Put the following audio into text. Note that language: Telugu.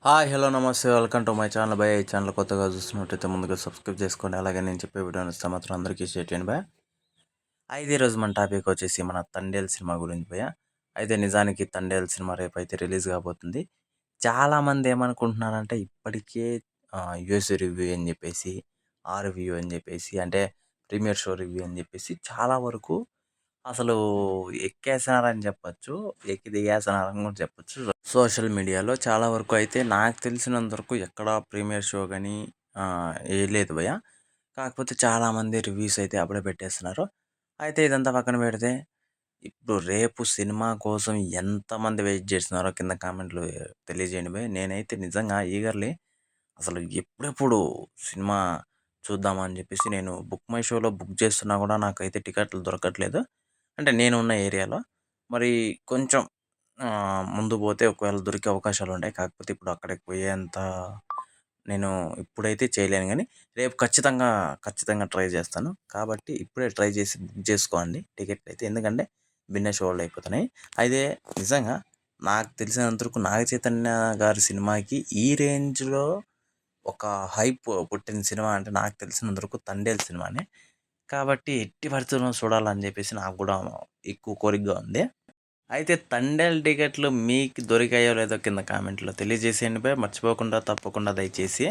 హాయ్ హలో నమస్తే welcome to my channel bye. ఈ ఛానల్ కొత్తగా చూస్తున్నట్టయితే ముందుగా సబ్స్క్రైబ్ చేసుకోండి. అలాగే నేను చెప్పే వీడియోని ఇస్తే మాత్రం అందరికీ షేర్ చేయండి బాయ్. అయితే ఈరోజు మన టాపిక్ వచ్చేసి మన తండేల్ సినిమా గురించి బాయ్. అయితే నిజానికి తండేల్ సినిమా రేపు అయితే రిలీజ్ కాబోతుంది. చాలామంది ఏమనుకుంటున్నారంటే ఇప్పటికే యూఎస్ రివ్యూ అని చెప్పేసి, ఆ రివ్యూ అని చెప్పేసి, అంటే ప్రీమియర్ షో రివ్యూ అని చెప్పేసి చాలా వరకు అసలు ఎక్కేసినారని చెప్పొచ్చు. ఎక్కి దిగేసినారని కూడా చెప్పొచ్చు. సోషల్ మీడియాలో చాలా వరకు అయితే నాకు తెలిసినంత వరకు ఎక్కడ ప్రీమియర్ షో గానీ ఏయలేదు భయ్య. కాకపోతే చాలామంది రివ్యూస్ అయితే అప్పుడే పెట్టేస్తున్నారు. అయితే ఇదంతా పక్కన పెడితే ఇప్పుడు రేపు సినిమా కోసం ఎంతమంది వెయిట్ చేస్తున్నారో కింద కామెంట్లు తెలియజేయండి భయ్. నేనైతే నిజంగా ఈగర్లీ అసలు ఎప్పుడెప్పుడు సినిమా చూద్దామా అని చెప్పేసి నేను బుక్ మై షోలో బుక్ చేస్తున్నా కూడా నాకైతే టికెట్లు దొరకట్లేదు. అంటే నేనున్న ఏరియాలో. మరి కొంచెం ముందు పోతే ఒకవేళ దొరికే అవకాశాలుంటాయి. కాకపోతే ఇప్పుడు అక్కడికి పోయేంత నేను ఇప్పుడైతే చేయలేను గానీ, రేపు ఖచ్చితంగా ట్రై చేస్తాను. కాబట్టి ఇప్పుడే ట్రై చేసి బుక్ చేసుకోండి టికెట్లయితే. ఎందుకంటే భిన్న షోలు అయిపోతున్నాయి. అయితే నిజంగా నాకు తెలిసినంత వరకు నాగ చైతన్య గారి సినిమాకి ఈ రేంజ్‌లో ఒక హైప్ పుట్టిన సినిమా అంటే నాకు తెలిసినంత వరకు 'తండేల్' సినిమానే. కాబట్టి ఎట్టి పరిస్థితుల్లో చూడాలని చెప్పేసి నాకు కూడా ఎక్కువ కోరికగా ఉంది. అయితే 'తండేల్' టికెట్లు మీకు దొరికాయో లేదో కింద కామెంట్‌లో తెలియజేసేయండి బయ్. మర్చిపోకుండా తప్పకుండా దయచేసి.